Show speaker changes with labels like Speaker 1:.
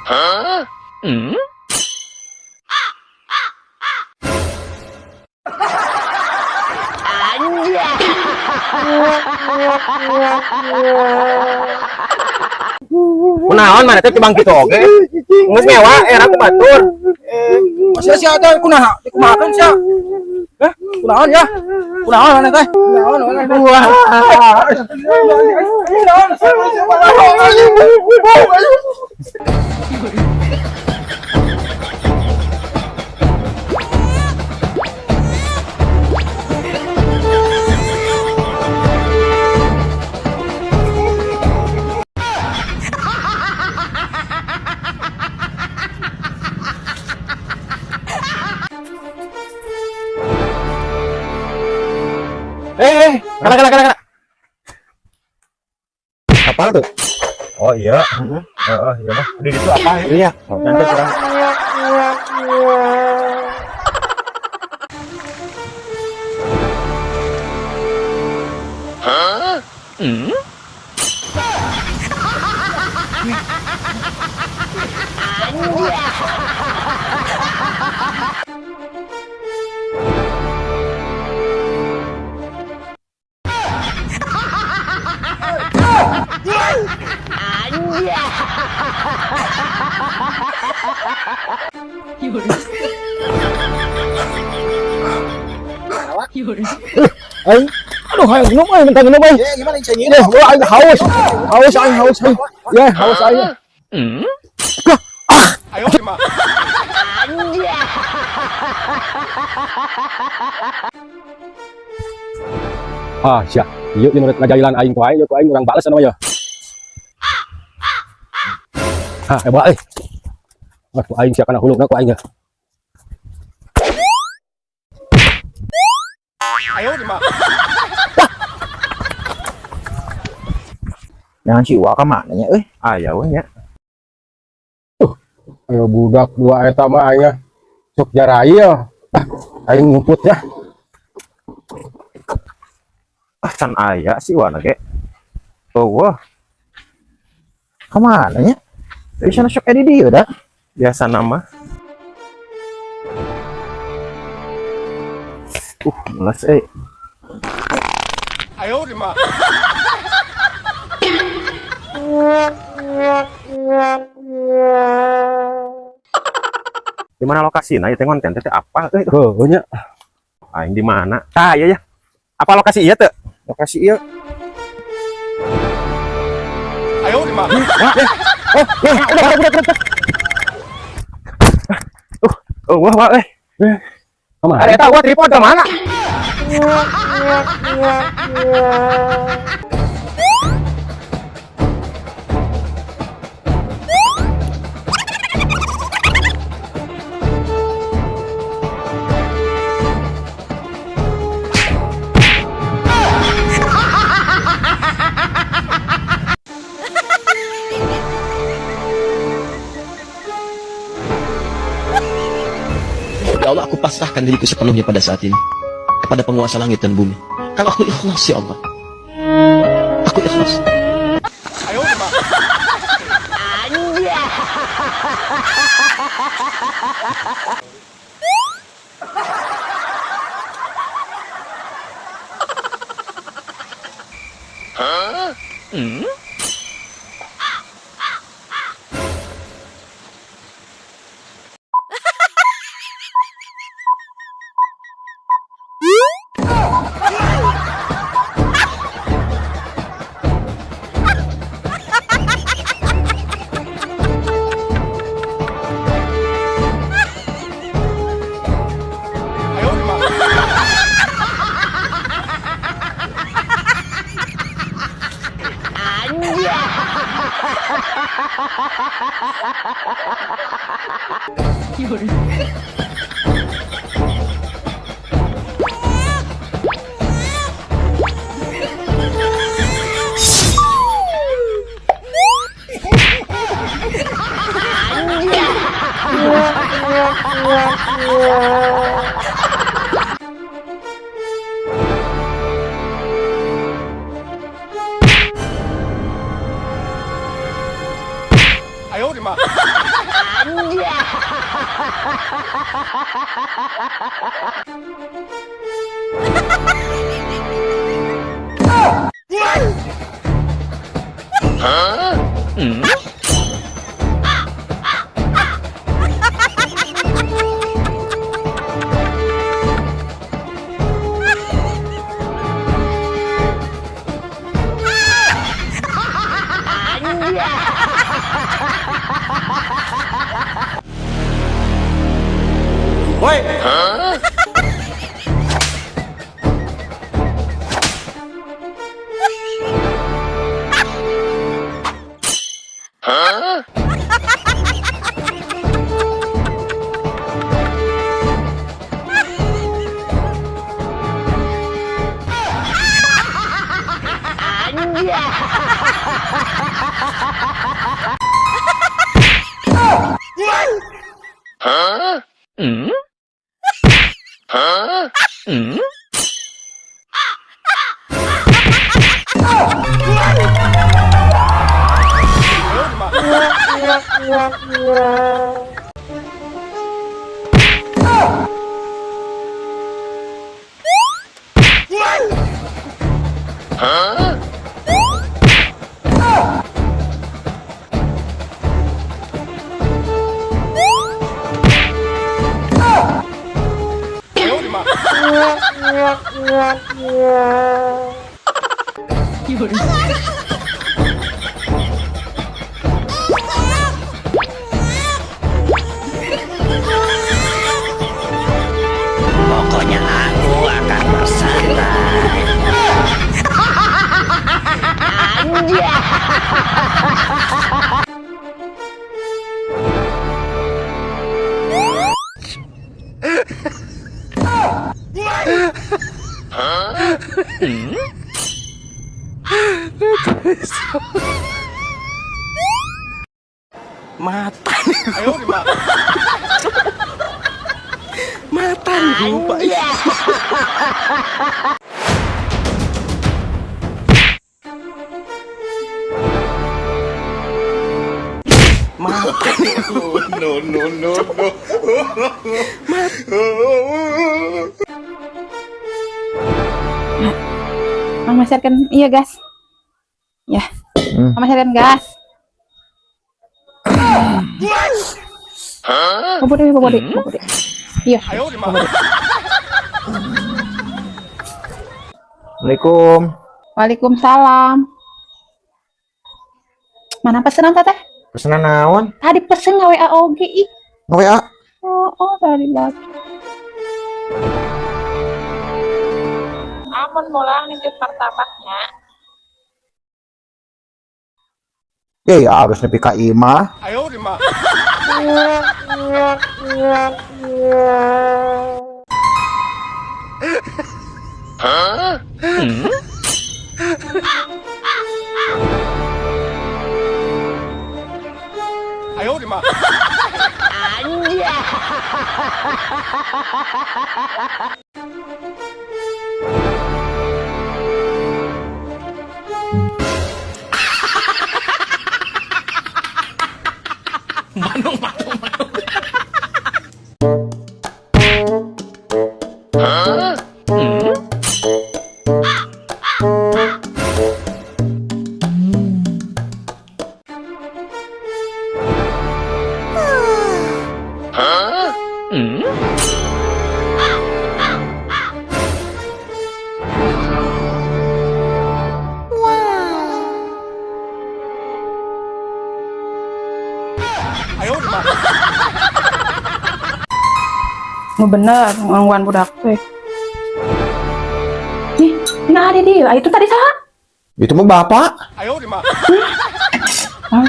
Speaker 1: Kunaon mana teh cibang gitu oke? Nges mewah era aku batur.
Speaker 2: Sia teh kunaha dikumahakeun sia. Kunaon ya? Kunaon mana teh? Kunaon mana teh?
Speaker 1: Kala.
Speaker 2: Apa tuh?
Speaker 1: Oh iya. Iya mah. Di situ apa ya?
Speaker 2: Iya.
Speaker 1: Nanti kurang.
Speaker 2: Aduh, ayo minum ayo, minta minum ayo.
Speaker 3: Gimana ini
Speaker 2: Deh, gua aing haus. Haus aing. Ya, haus aing.
Speaker 3: Ayo mah.
Speaker 2: Sia. Ieu di nuret ngajailan aing ku aing urang bales anu ya. Bae. Ku aing sia kana hulungna ku aing ya.
Speaker 3: Ayo mah.
Speaker 1: Jangan si Waka mana nya euy? Aya we nya.
Speaker 2: Ayo budak dua eta mah aing sok jarai ya. Aing ngumput ya.
Speaker 1: Can aya si Wana ge. Tuh wah. Kemana nya? Bisa sok edi dieu da. Biasa nama. Mulas
Speaker 3: Ayo mah.
Speaker 1: Di mana lokasinya? Ya konten teh apa?
Speaker 2: Heuh nya.
Speaker 1: Aing di mana? Tah iya ya. Apa lokasi ieu teh? Lokasi ieu.
Speaker 3: Ayo mah.
Speaker 1: Wah
Speaker 2: Kemana?
Speaker 1: ada tahu tripod ke mana?
Speaker 4: Ya Allah, aku pasrahkan diriku sepenuhnya pada saat ini kepada penguasa langit dan bumi. Kalau aku ikhlas, ya Allah, aku ikhlas.
Speaker 3: Ayo mah. Ayo, di mana?
Speaker 2: Woi,
Speaker 5: Pokoknya aku akan bersantai.
Speaker 2: mata,
Speaker 3: 哎呦我的妈！
Speaker 2: mata nih lupa. Mata nih.
Speaker 3: No.
Speaker 6: Mama sharekan, iya gas. Ya, mama sharekan gas. Bobo deh. Iya.
Speaker 3: 哎呦我的妈！
Speaker 1: Assalamualaikum.
Speaker 6: Waalaikumsalam. Mana pesenan teteh?
Speaker 1: Pesanan naon?
Speaker 6: Tadi pesen nge WA oge ih.
Speaker 1: WA.
Speaker 6: Oh, tadi banget. Amun mulang nitip martabaknya.
Speaker 1: Ya harus nepi ka imah.
Speaker 3: 哎呦我的妈！ 哎呦我的妈！ 哎呦我的妈！
Speaker 6: Oh bener, ngangguan budak teh. Nih, nah ada dia. Itu tadi salah.
Speaker 1: Itu mah bapak.
Speaker 3: 哎呦我的妈！
Speaker 6: Ah,